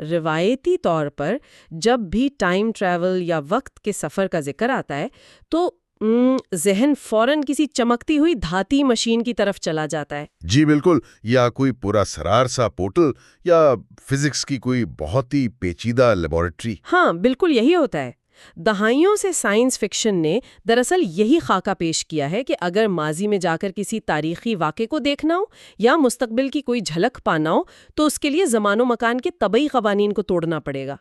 روایتی طور پر جب بھی ٹائم ٹریول یا وقت کے سفر کا ذکر آتا ہے تو ذہن فوراً کسی چمکتی ہوئی دھاتی مشین کی طرف چلا جاتا ہے۔ جی بالکل، یا کوئی پورا سرار سا پورٹل یا فزکس کی کوئی بہت ہی پیچیدہ لیبارٹری۔ ہاں بالکل یہی ہوتا ہے۔ دہائیوں سے سائنس فکشن نے دراصل یہی خاکہ پیش کیا ہے کہ اگر ماضی میں جا کر کسی تاریخی واقعے کو دیکھنا ہو یا مستقبل کی کوئی جھلک پانا ہو تو اس کے لیے زمان و مکان کے طبعی قوانین کو توڑنا پڑے گا۔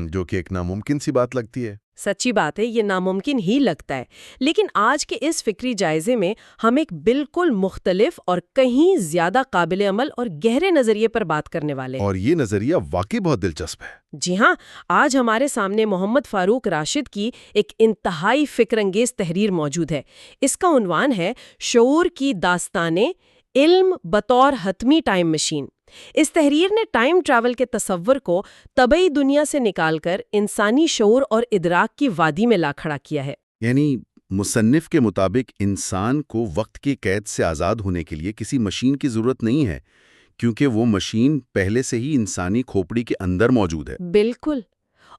جو کہ ایک ناممکن سی بات لگتی ہے۔ سچی بات ہے، یہ ناممکن ہی لگتا ہے، لیکن آج کے اس فکری جائزے میں ہم ایک بالکل مختلف اور کہیں زیادہ قابل عمل اور گہرے نظریے پر بات کرنے والے ہیں۔ اور یہ نظریہ واقعی بہت دلچسپ ہے۔ جی ہاں، آج ہمارے سامنے محمد فاروق راشد کی ایک انتہائی فکر انگیز تحریر موجود ہے۔ اس کا عنوان ہے شعور کی داستانیں، علم بطور حتمی ٹائم مشین۔ اس تحریر نے ٹائم ٹریول کے تصور کو طبعی دنیا سے نکال کر انسانی شعور اور ادراک کی وادی میں لا کھڑا کیا ہے۔ یعنی مصنف کے مطابق انسان کو وقت کی قید سے آزاد ہونے کے لیے کسی مشین کی ضرورت نہیں ہے، کیونکہ وہ مشین پہلے سے ہی انسانی کھوپڑی کے اندر موجود ہے۔ بالکل،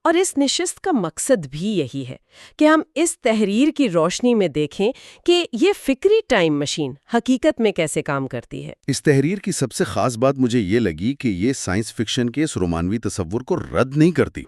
اور اس نشست کا مقصد بھی یہی ہے کہ ہم اس تحریر کی روشنی میں دیکھیں کہ یہ فکری ٹائم مشین حقیقت میں کیسے کام کرتی ہے۔ اس تحریر کی سب سے خاص بات مجھے یہ لگی کہ یہ سائنس فکشن کے اس رومانوی تصور کو رد نہیں کرتی،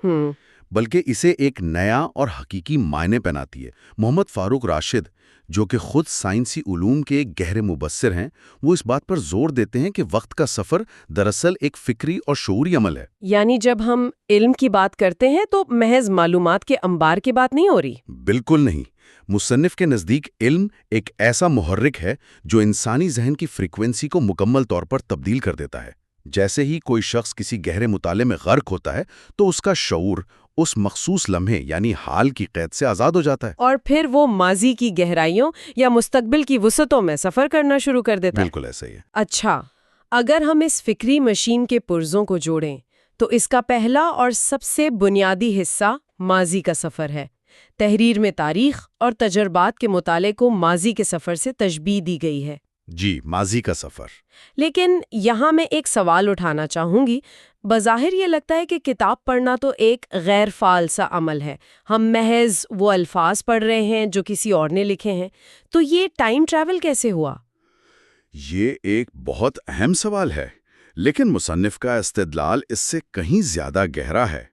بلکہ اسے ایک نیا اور حقیقی معنی پہناتی ہے۔ محمد فاروق راشد، جو کہ خود سائنسی علوم کے ایک گہرے مبصر ہیں، وہ اس بات پر زور دیتے ہیں کہ وقت کا سفر دراصل ایک فکری اور شعوری عمل ہے۔ یعنی جب ہم علم کی بات کرتے ہیں تو محض معلومات کے انبار کی بات نہیں ہو رہی۔ بالکل نہیں۔ مصنف کے نزدیک علم ایک ایسا محرک ہے جو انسانی ذہن کی فریکوینسی کو مکمل طور پر تبدیل کر دیتا ہے۔ جیسے ہی کوئی شخص کسی گہرے مطالعے میں غرق ہوتا ہے تو اس کا شعور اس مخصوص لمحے یعنی حال کی قید سے آزاد ہو جاتا ہے، اور پھر وہ ماضی کی گہرائیوں یا مستقبل کی وسعتوں میں سفر کرنا شروع کر دیتا ہے۔ بالکل ایسا ہی ہے۔ اچھا، اگر ہم اس فکری مشین کے پرزوں کو جوڑیں تو اس کا پہلا اور سب سے بنیادی حصہ ماضی کا سفر ہے۔ تحریر میں تاریخ اور تجربات کے مطالعے کو ماضی کے سفر سے تشبیہ دی گئی ہے۔ جی، ماضی کا سفر۔ لیکن یہاں میں ایک سوال اٹھانا چاہوں گی۔ بظاہر یہ لگتا ہے کہ کتاب پڑھنا تو ایک غیر فعال سا عمل ہے، ہم محض وہ الفاظ پڑھ رہے ہیں جو کسی اور نے لکھے ہیں، تو یہ ٹائم ٹریول کیسے ہوا؟ یہ ایک بہت اہم سوال ہے، لیکن مصنف کا استدلال اس سے کہیں زیادہ گہرا ہے۔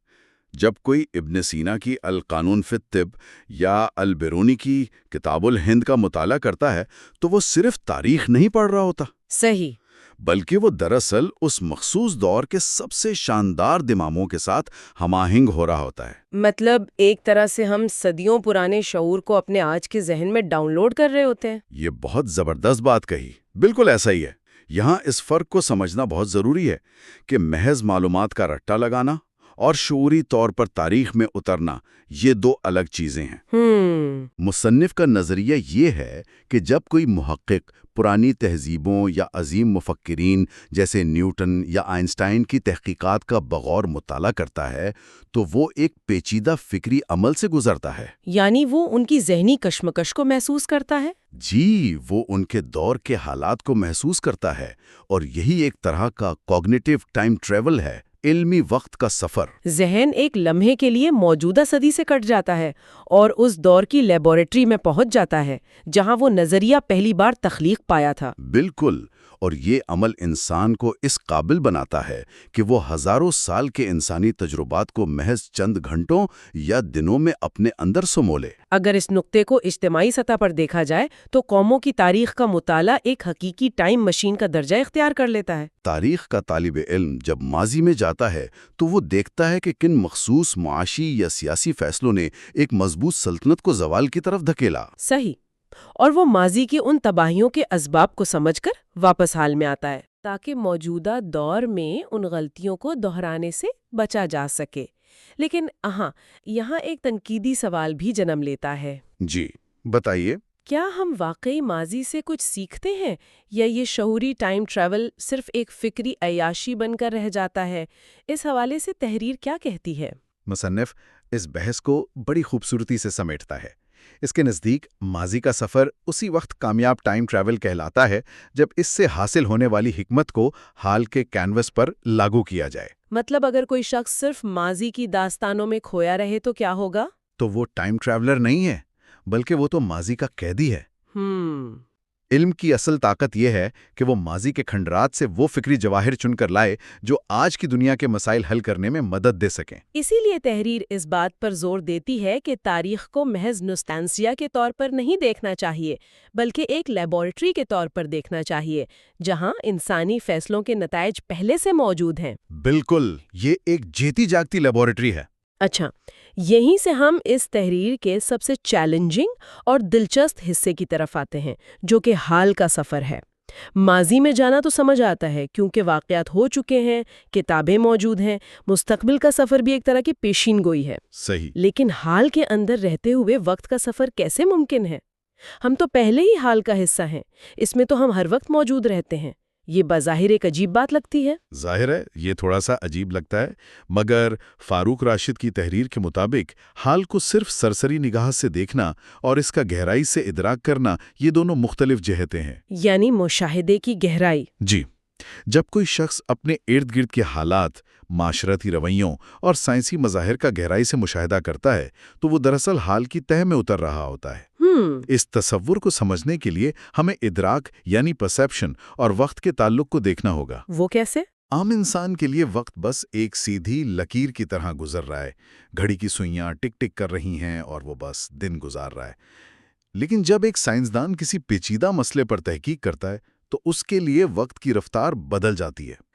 جب کوئی ابن سینا کی القانون فی الطب یا البیرونی کی کتاب الہند کا مطالعہ کرتا ہے تو وہ صرف تاریخ نہیں پڑھ رہا ہوتا، صحیح، بلکہ وہ دراصل اس مخصوص دور کے سب سے شاندار دماغوں کے ساتھ ہم آہنگ ہو رہا ہوتا ہے۔ مطلب ایک طرح سے ہم صدیوں پرانے شعور کو اپنے آج کے ذہن میں ڈاؤن لوڈ کر رہے ہوتے ہیں۔ یہ بہت زبردست بات کہی، بالکل ایسا ہی ہے۔ یہاں اس فرق کو سمجھنا بہت ضروری ہے کہ محض معلومات کا رٹا لگانا اور شعوری طور پر تاریخ میں اترنا، یہ دو الگ چیزیں ہیں۔ مصنف کا نظریہ یہ ہے کہ جب کوئی محقق پرانی تہذیبوں یا عظیم مفکرین جیسے نیوٹن یا آئنسٹائن کی تحقیقات کا بغور مطالعہ کرتا ہے تو وہ ایک پیچیدہ فکری عمل سے گزرتا ہے۔ یعنی وہ ان کی ذہنی کشمکش کو محسوس کرتا ہے؟ جی، وہ ان کے دور کے حالات کو محسوس کرتا ہے، اور یہی ایک طرح کا کوگنیٹو ٹائم ٹریول ہے، علمی وقت کا سفر۔ ذہن ایک لمحے کے لیے موجودہ صدی سے کٹ جاتا ہے اور اس دور کی لیبارٹری میں پہنچ جاتا ہے جہاں وہ نظریہ پہلی بار تخلیق پایا تھا۔ بالکل، اور یہ عمل انسان کو اس قابل بناتا ہے کہ وہ ہزاروں سال کے انسانی تجربات کو محض چند گھنٹوں یا دنوں میں اپنے اندر سمو لے۔ اگر اس نقطے کو اجتماعی سطح پر دیکھا جائے تو قوموں کی تاریخ کا مطالعہ ایک حقیقی ٹائم مشین کا درجہ اختیار کر لیتا ہے۔ تاریخ کا طالب علم جب ماضی میں جاتا ہے تو وہ دیکھتا ہے کہ کن مخصوص معاشی یا سیاسی فیصلوں نے ایک مضبوط سلطنت کو زوال کی طرف دھکیلا۔ صحیح، اور وہ ماضی کی ان تباہیوں کے اسباب کو سمجھ کر واپس حال میں آتا ہے تاکہ موجودہ دور میں ان غلطیوں کو دہرانے سے بچا جا سکے۔ لیکن یہاں ایک تنقیدی سوال بھی جنم لیتا ہے۔ جی، بتائیے۔ کیا ہم واقعی ماضی سے کچھ سیکھتے ہیں یا یہ شعوری ٹائم ٹریول صرف ایک فکری عیاشی بن کر رہ جاتا ہے؟ اس حوالے سے تحریر کیا کہتی ہے؟ مصنف اس بحث کو بڑی خوبصورتی سے سمیٹتا ہے۔ اس کے نزدیک ماضی کا سفر اسی وقت کامیاب ٹائم ٹریول کہلاتا ہے جب اس سے حاصل ہونے والی حکمت کو حال کے کینوس پر لاگو کیا جائے۔ مطلب اگر کوئی شخص صرف ماضی کی داستانوں میں کھویا رہے تو کیا ہوگا؟ تو وہ ٹائم ٹریولر نہیں ہے، بلکہ وہ تو ماضی کا قیدی ہے۔ علم کی اصل طاقت یہ ہے کہ وہ ماضی کے کھنڈرات سے وہ فکری جواہر چن کر لائے جو آج کی دنیا کے مسائل حل کرنے میں مدد دے سکیں۔ اسی لیے تحریر اس بات پر زور دیتی ہے کہ تاریخ کو محض نوسٹالجیا کے طور پر نہیں دیکھنا چاہیے، بلکہ ایک لیبارٹری کے طور پر دیکھنا چاہیے، جہاں انسانی فیصلوں کے نتائج پہلے سے موجود ہیں۔ بالکل، یہ ایک جیتی جاگتی لیبارٹری ہے۔ اچھا، یہیں سے ہم اس تحریر کے سب سے چیلنجنگ اور دلچسپ حصے کی طرف آتے ہیں، جو کہ حال کا سفر ہے۔ ماضی میں جانا تو سمجھ آتا ہے کیونکہ واقعات ہو چکے ہیں، کتابیں موجود ہیں، مستقبل کا سفر بھی ایک طرح کی پیشین گوئی ہے۔ صحیح۔ لیکن حال کے اندر رہتے ہوئے وقت کا سفر کیسے ممکن ہے؟ ہم تو پہلے ہی حال کا حصہ ہیں، اس میں تو ہم ہر وقت موجود رہتے ہیں۔ یہ بظاہر ایک عجیب بات لگتی ہے۔ ظاہر ہے یہ تھوڑا سا عجیب لگتا ہے، مگر فاروق راشد کی تحریر کے مطابق حال کو صرف سرسری نگاہ سے دیکھنا اور اس کا گہرائی سے ادراک کرنا، یہ دونوں مختلف جہتیں ہیں۔ یعنی مشاہدے کی گہرائی۔ جی، جب کوئی شخص اپنے ارد گرد کے حالات، معاشرتی رویوں اور سائنسی مظاہر کا گہرائی سے مشاہدہ کرتا ہے تو وہ دراصل حال کی تہہ میں اتر رہا ہوتا ہے۔ اس تصور کو سمجھنے کے لیے ہمیں ادراک یعنی پرسیپشن اور وقت کے تعلق کو دیکھنا ہوگا۔ وہ کیسے؟ عام انسان کے لیے وقت بس ایک سیدھی لکیر کی طرح گزر رہا ہے، گھڑی کی سوئیاں ٹک ٹک کر رہی ہیں اور وہ بس دن گزار رہا ہے۔ لیکن جب ایک سائنسدان کسی پیچیدہ مسئلے پر تحقیق کرتا ہے تو اس کے لیے وقت کی رفتار بدل جاتی ہے۔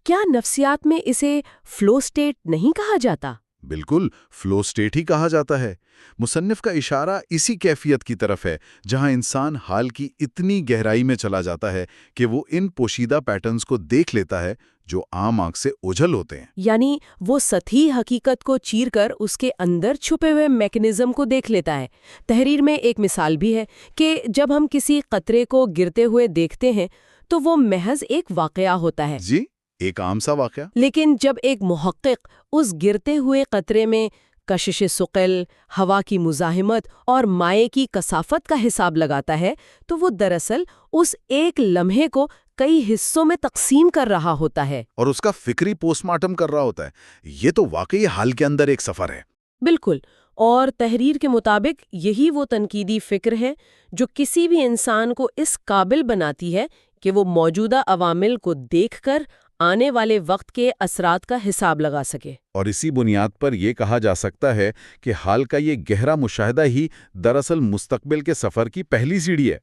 کیا نفسیات میں اسے فلو سٹیٹ نہیں کہا جاتا؟ بالکل، فلو سٹیٹ ہی کہا جاتا ہے۔ مصنف کا اشارہ اسی کیفیت کی طرف ہے جہاں انسان حال کی اتنی گہرائی میں چلا جاتا ہے کہ وہ ان پوشیدہ پیٹرنز کو دیکھ لیتا ہے جو عام آنکھ سے اوجھل ہوتے ہیں۔ یعنی وہ سطحی حقیقت کو چیر کر اس کے اندر چھپے ہوئے میکانزم کو دیکھ لیتا ہے۔ تحریر میں ایک مثال بھی ہے کہ جب ہم کسی قطرے کو گرتے ہوئے دیکھتے ہیں تو وہ محض ایک واقعہ ہوتا ہے۔ جی، ایک عام سا واقعہ۔ لیکن جب ایک محقق اس گرتے ہوئے قطرے میں کشش ثقل، ہوا کی مزاحمت اور مائع کی کثافت کا حساب لگاتا ہے تو وہ دراصل اس ایک لمحے کو کئی حصوں میں تقسیم کر رہا ہوتا ہے اور اس کا فکری پوسٹ مارٹم کر رہا ہوتا ہے۔ یہ تو واقعی حال کے اندر ایک سفر ہے۔ بالکل، اور تحریر کے مطابق یہی وہ تنقیدی فکر ہے جو کسی بھی انسان کو اس قابل بناتی ہے کہ وہ موجودہ عوامل کو دیکھ کر آنے والے وقت کے اثرات کا حساب لگا سکے۔ اور اسی بنیاد پر یہ کہا جا سکتا ہے کہ حال کا یہ گہرا مشاہدہ ہی دراصل مستقبل کے سفر کی پہلی سیڑھی ہے۔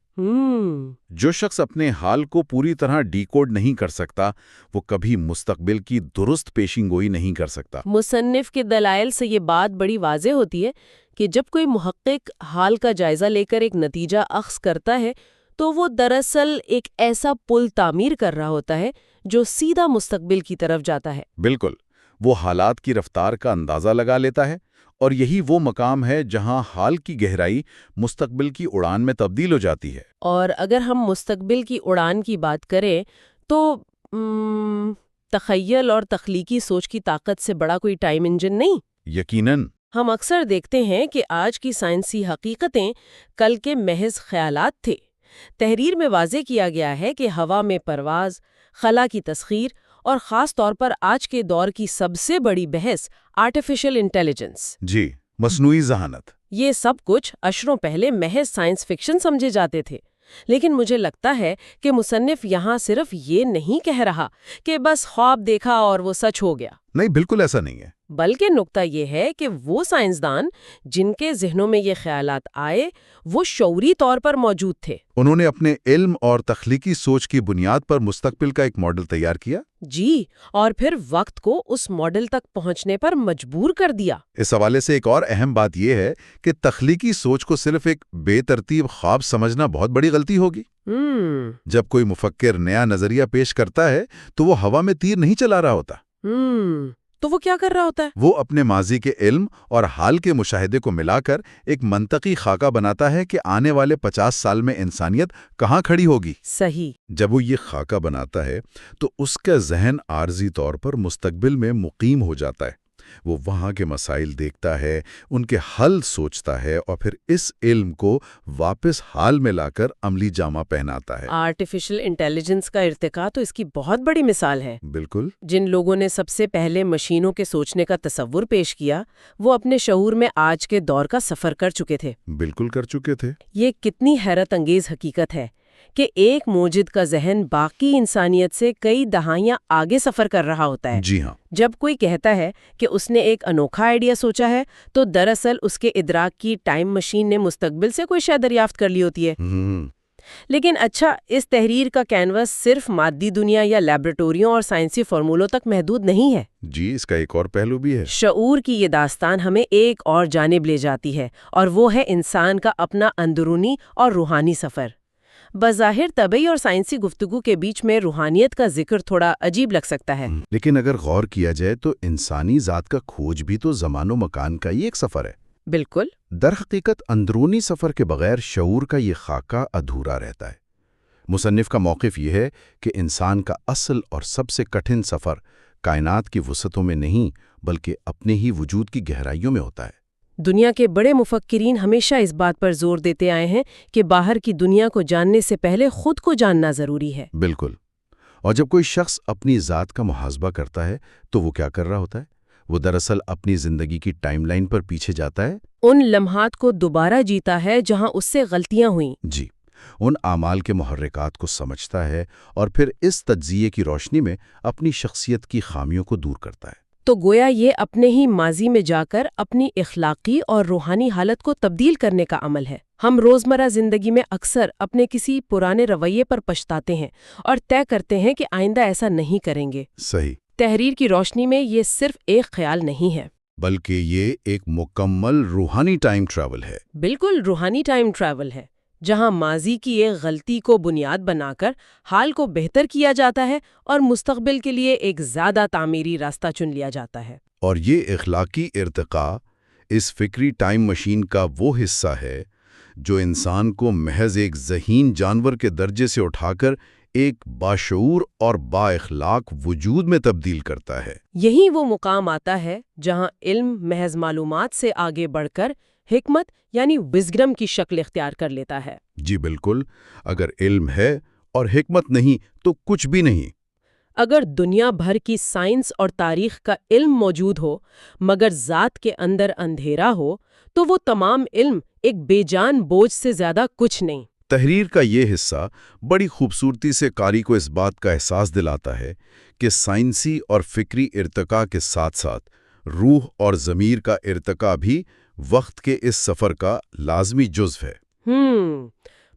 جو شخص اپنے حال کو پوری طرح ڈی کوڈ نہیں کر سکتا، وہ کبھی مستقبل کی درست پیشین گوئی نہیں کر سکتا۔ مصنف کے دلائل سے یہ بات بڑی واضح ہوتی ہے کہ جب کوئی محقق حال کا جائزہ لے کر ایک نتیجہ اخذ کرتا ہے تو وہ دراصل ایک ایسا پل تعمیر کر رہا ہوتا ہے جو سیدھا مستقبل کی طرف جاتا ہے۔ بالکل، وہ حالات کی رفتار کا اندازہ لگا لیتا ہے، اور یہی وہ مقام ہے جہاں حال کی گہرائی مستقبل کی اڑان میں تبدیل ہو جاتی ہے۔ اور اگر ہم مستقبل کی اڑان کی بات کریں تو تخیل اور تخلیقی سوچ کی طاقت سے بڑا کوئی ٹائم انجن نہیں۔ یقیناً۔ ہم اکثر دیکھتے ہیں کہ آج کی سائنسی حقیقتیں کل کے محض خیالات تھے۔ تحریر میں واضح کیا گیا ہے کہ ہوا میں پرواز، خلا کی تسخیر اور خاص طور پر آج کے دور کی سب سے بڑی بحث آرٹیفیشل انٹیلیجنس، جی، مصنوعی ذہانت، یہ سب کچھ عشروں پہلے محض سائنس فکشن سمجھے جاتے تھے۔ لیکن مجھے لگتا ہے کہ مصنف یہاں صرف یہ نہیں کہہ رہا کہ بس خواب دیکھا اور وہ سچ ہو گیا۔ نہیں، بالکل ایسا نہیں ہے۔ بلکہ نقطہ یہ ہے کہ وہ سائنسدان جن کے ذہنوں میں یہ خیالات آئے وہ شعوری طور پر موجود تھے۔ انہوں نے اپنے علم اور تخلیقی سوچ کی بنیاد پر مستقبل کا ایک ماڈل تیار کیا۔ جی، اور پھر وقت کو اس ماڈل تک پہنچنے پر مجبور کر دیا۔ اس حوالے سے ایک اور اہم بات یہ ہے کہ تخلیقی سوچ کو صرف ایک بے ترتیب خواب سمجھنا بہت بڑی غلطی ہوگی۔ جب کوئی مفکر نیا نظریہ پیش کرتا ہے تو وہ ہوا میں تیر نہیں چلا رہا ہوتا۔ تو وہ کیا کر رہا ہوتا ہے؟ وہ اپنے ماضی کے علم اور حال کے مشاہدے کو ملا کر ایک منطقی خاکہ بناتا ہے کہ آنے والے 50 سال میں انسانیت کہاں کھڑی ہوگی۔ صحیح۔ جب وہ یہ خاکہ بناتا ہے تو اس کا ذہن عارضی طور پر مستقبل میں مقیم ہو جاتا ہے، وہ وہاں کے مسائل دیکھتا ہے، ان کے حل سوچتا ہے اور پھر اس علم کو واپس حال میں لا کر عملی جامہ پہناتا ہے۔ آرٹیفیشل انٹیلیجنس کا ارتقاء تو اس کی بہت بڑی مثال ہے۔ بالکل۔ جن لوگوں نے سب سے پہلے مشینوں کے سوچنے کا تصور پیش کیا، وہ اپنے شعور میں آج کے دور کا سفر کر چکے تھے۔ بالکل کر چکے تھے۔ یہ کتنی حیرت انگیز حقیقت ہے کہ ایک موجد کا ذہن باقی انسانیت سے کئی دہائیاں آگے سفر کر رہا ہوتا ہے۔ جی ہاں۔ جب کوئی کہتا ہے کہ اس نے ایک انوکھا آئیڈیا سوچا ہے، تو دراصل اس کے ادراک کی ٹائم مشین نے مستقبل سے کوئی شے دریافت کر لی ہوتی ہے۔ لیکن اچھا، اس تحریر کا کینوس صرف مادی دنیا یا لیبارٹوریوں اور سائنسی فارمولوں تک محدود نہیں ہے۔ جی، اس کا ایک اور پہلو بھی ہے۔ شعور کی یہ داستان ہمیں ایک اور جانب لے جاتی ہے، اور وہ ہے انسان کا اپنا اندرونی اور روحانی سفر۔ بظاہر طبعی اور سائنسی گفتگو کے بیچ میں روحانیت کا ذکر تھوڑا عجیب لگ سکتا ہے، لیکن اگر غور کیا جائے تو انسانی ذات کا کھوج بھی تو زمان و مکان کا ہی ایک سفر ہے۔ بالکل۔ در حقیقت اندرونی سفر کے بغیر شعور کا یہ خاکہ ادھورا رہتا ہے۔ مصنف کا موقف یہ ہے کہ انسان کا اصل اور سب سے کٹھن سفر کائنات کی وسعتوں میں نہیں بلکہ اپنے ہی وجود کی گہرائیوں میں ہوتا ہے۔ دنیا کے بڑے مفکرین ہمیشہ اس بات پر زور دیتے آئے ہیں کہ باہر کی دنیا کو جاننے سے پہلے خود کو جاننا ضروری ہے۔ بالکل۔ اور جب کوئی شخص اپنی ذات کا محاسبہ کرتا ہے تو وہ کیا کر رہا ہوتا ہے؟ وہ دراصل اپنی زندگی کی ٹائم لائن پر پیچھے جاتا ہے، ان لمحات کو دوبارہ جیتا ہے جہاں اس سے غلطیاں ہوئیں۔ جی، ان اعمال کے محرکات کو سمجھتا ہے اور پھر اس تجزیے کی روشنی میں اپنی شخصیت کی خامیوں کو دور کرتا ہے۔ تو گویا یہ اپنے ہی ماضی میں جا کر اپنی اخلاقی اور روحانی حالت کو تبدیل کرنے کا عمل ہے۔ ہم روزمرہ زندگی میں اکثر اپنے کسی پرانے رویے پر پچھتاتے ہیں اور طے کرتے ہیں کہ آئندہ ایسا نہیں کریں گے۔ صحیح۔ تحریر کی روشنی میں یہ صرف ایک خیال نہیں ہے، بلکہ یہ ایک مکمل روحانی ٹائم ٹریول ہے۔ بالکل روحانی ٹائم ٹریول ہے، جہاں ماضی کی ایک غلطی کو بنیاد بنا کر حال کو بہتر کیا جاتا ہے اور مستقبل کے لیے ایک زیادہ تعمیری راستہ چن لیا جاتا ہے۔ اور یہ اخلاقی ارتقاء اس فکری ٹائم مشین کا وہ حصہ ہے جو انسان کو محض ایک ذہین جانور کے درجے سے اٹھا کر ایک باشعور اور با اخلاق وجود میں تبدیل کرتا ہے۔ یہی وہ مقام آتا ہے جہاں علم محض معلومات سے آگے بڑھ کر حکمت یعنی وزڈم کی شکل اختیار کر لیتا ہے۔ جی بالکل، اگر علم ہے اور حکمت نہیں تو کچھ بھی نہیں۔ اگر دنیا بھر کی سائنس اور تاریخ کا علم موجود ہو مگر ذات کے اندر اندھیرا ہو تو وہ تمام علم ایک بے جان بوجھ سے زیادہ کچھ نہیں۔ تحریر کا یہ حصہ بڑی خوبصورتی سے قاری کو اس بات کا احساس دلاتا ہے کہ سائنسی اور فکری ارتقاء کے ساتھ ساتھ روح اور ضمیر کا ارتقاء بھی وقت کے اس سفر کا لازمی جزو ہے۔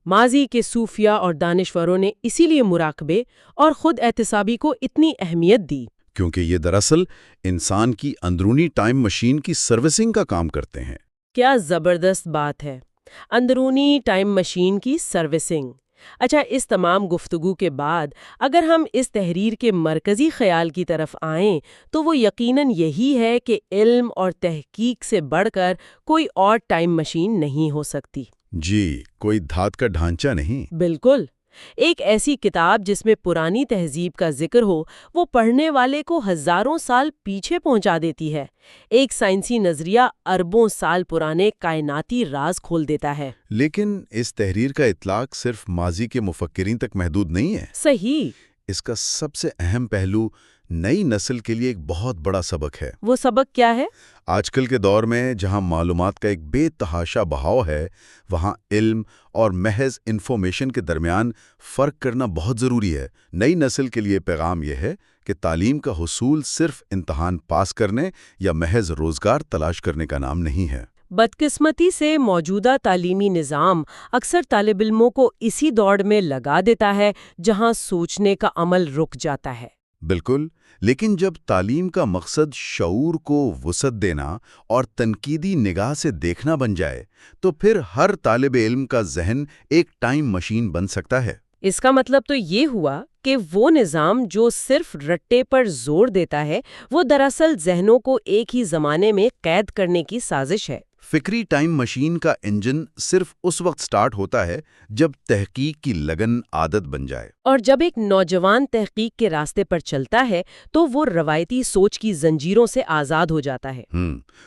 ماضی کے صوفیاء اور دانشوروں نے اسی لیے مراقبے اور خود احتسابی کو اتنی اہمیت دی، کیونکہ یہ دراصل انسان کی اندرونی ٹائم مشین کی سروسنگ کا کام کرتے ہیں۔ کیا زبردست بات ہے، اندرونی ٹائم مشین کی سروسنگ۔ اچھا، اس تمام گفتگو کے بعد اگر ہم اس تحریر کے مرکزی خیال کی طرف آئیں تو وہ یقیناً یہی ہے کہ علم اور تحقیق سے بڑھ کر کوئی اور ٹائم مشین نہیں ہو سکتی۔ جی، کوئی دھات کا ڈھانچہ نہیں۔ بالکل، ایک ایسی کتاب جس میں پرانی تہذیب کا ذکر ہو وہ پڑھنے والے کو ہزاروں سال پیچھے پہنچا دیتی ہے۔ ایک سائنسی نظریہ اربوں سال پرانے کائناتی راز کھول دیتا ہے۔ لیکن اس تحریر کا اطلاق صرف ماضی کے مفکرین تک محدود نہیں ہے۔ صحیح۔ اس کا سب سے اہم پہلو نئی نسل کے لیے ایک بہت بڑا سبق ہے۔ وہ سبق کیا ہے؟ آج کل کے دور میں جہاں معلومات کا ایک بے تحاشا بہاؤ ہے، وہاں علم اور محض انفارمیشن کے درمیان فرق کرنا بہت ضروری ہے۔ نئی نسل کے لیے پیغام یہ ہے کہ تعلیم کا حصول صرف امتحان پاس کرنے یا محض روزگار تلاش کرنے کا نام نہیں ہے۔ بدقسمتی سے موجودہ تعلیمی نظام اکثر طالب علموں کو اسی دوڑ میں لگا دیتا ہے جہاں سوچنے کا عمل رک جاتا ہے۔ بالکل، لیکن جب تعلیم کا مقصد شعور کو وسعت دینا اور تنقیدی نگاہ سے دیکھنا بن جائے تو پھر ہر طالب علم کا ذہن ایک ٹائم مشین بن سکتا ہے۔ اس کا مطلب تو یہ ہوا کہ وہ نظام جو صرف رٹے پر زور دیتا ہے وہ دراصل ذہنوں کو ایک ہی زمانے میں قید کرنے کی سازش ہے۔ فکری ٹائم مشین کا انجن صرف اس وقت سٹارٹ ہوتا ہے جب تحقیق کی لگن عادت بن جائے۔ اور جب ایک نوجوان تحقیق کے راستے پر چلتا ہے تو وہ روایتی سوچ کی زنجیروں سے آزاد ہو جاتا ہے۔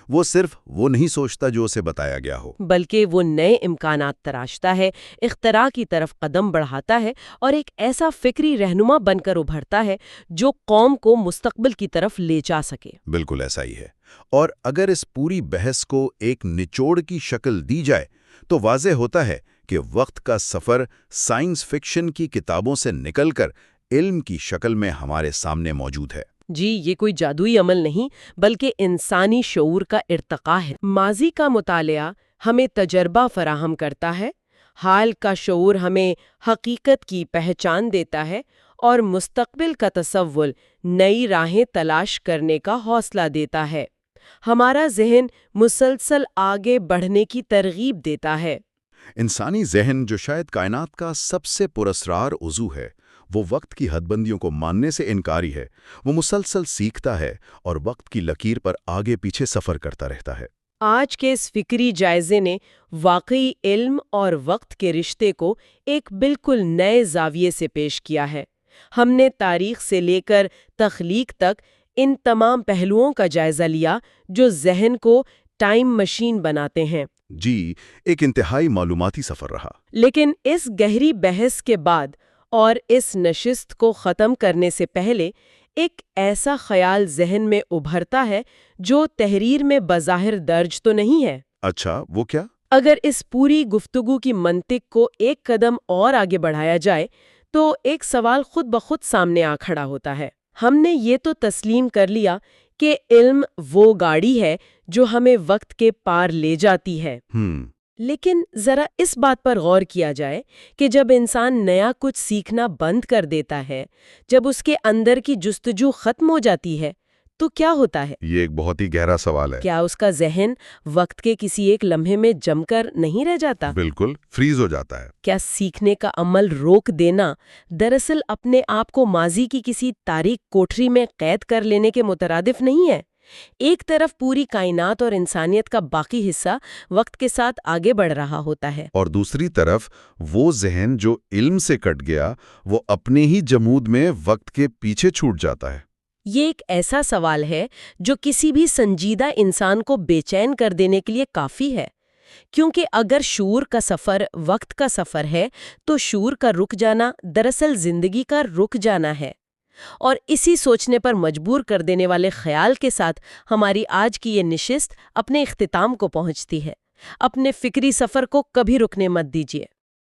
وہ صرف وہ نہیں سوچتا جو اسے بتایا گیا ہو، بلکہ وہ نئے امکانات تراشتا ہے، اختراع کی طرف قدم بڑھاتا ہے اور ایک ایسا فکری رہنما بن کر ابھرتا ہے جو قوم کو مستقبل کی طرف لے جا سکے۔ بالکل ایسا ہی ہے۔ اور اگر اس پوری بحث کو ایک نچوڑ کی شکل دی جائے تو واضح ہوتا ہے کہ وقت کا سفر سائنس فکشن کی کتابوں سے نکل کر علم کی شکل میں ہمارے سامنے موجود ہے۔ جی، یہ کوئی جادوئی عمل نہیں بلکہ انسانی شعور کا ارتقاء ہے۔ ماضی کا مطالعہ ہمیں تجربہ فراہم کرتا ہے، حال کا شعور ہمیں حقیقت کی پہچان دیتا ہے اور مستقبل کا تصور نئی راہیں تلاش کرنے کا حوصلہ دیتا ہے۔ ہمارا ذہن مسلسل آگے بڑھنے کی ترغیب دیتا ہے۔ انسانی ذہن جو شاید کائنات کا سب سے پراسرار عضو ہے، وہ وقت کی حد بندیوں کو ماننے سے انکاری ہے۔ وہ مسلسل سیکھتا ہے اور وقت کی لکیر پر آگے پیچھے سفر کرتا رہتا ہے۔ آج کے اس فکری جائزے نے واقعی علم اور وقت کے رشتے کو ایک بالکل نئے زاویے سے پیش کیا ہے۔ ہم نے تاریخ سے لے کر تخلیق تک ان تمام پہلوؤں کا جائزہ لیا جو ذہن کو ٹائم مشین بناتے ہیں۔ جی، ایک انتہائی معلوماتی سفر رہا۔ لیکن اس گہری بحث کے بعد اور اس نشست کو ختم کرنے سے پہلے ایک ایسا خیال ذہن میں ابھرتا ہے جو تحریر میں بظاہر درج تو نہیں ہے۔ اچھا، وہ کیا؟ اگر اس پوری گفتگو کی منطق کو ایک قدم اور آگے بڑھایا جائے تو ایک سوال خود بخود سامنے آ کھڑا ہوتا ہے۔ ہم نے یہ تو تسلیم کر لیا کہ علم وہ گاڑی ہے جو ہمیں وقت کے پار لے جاتی ہے، لیکن ذرا اس بات پر غور کیا جائے کہ جب انسان نیا کچھ سیکھنا بند کر دیتا ہے، جب اس کے اندر کی جستجو ختم ہو جاتی ہے تو کیا ہوتا ہے؟ یہ ایک بہت ہی گہرا سوال ہے۔ کیا اس کا ذہن وقت کے کسی ایک لمحے میں جم کر نہیں رہ جاتا؟ بالکل فریز ہو جاتا ہے۔ کیا سیکھنے کا عمل روک دینا دراصل اپنے آپ کو ماضی کی کسی تاریک کوٹری میں قید کر لینے کے مترادف نہیں ہے؟ ایک طرف پوری کائنات اور انسانیت کا باقی حصہ وقت کے ساتھ آگے بڑھ رہا ہوتا ہے، اور دوسری طرف وہ ذہن جو علم سے کٹ گیا وہ اپنے ہی جمود میں وقت کے پیچھے چھوٹ جاتا ہے۔ یہ ایک ایسا سوال ہے جو کسی بھی سنجیدہ انسان کو بے چین کر دینے کے لیے کافی ہے، کیونکہ اگر شعور کا سفر وقت کا سفر ہے تو شعور کا رک جانا دراصل زندگی کا رک جانا ہے۔ اور اسی سوچنے پر مجبور کر دینے والے خیال کے ساتھ ہماری آج کی یہ نشست اپنے اختتام کو پہنچتی ہے۔ اپنے فکری سفر کو کبھی رکنے مت دیجیے۔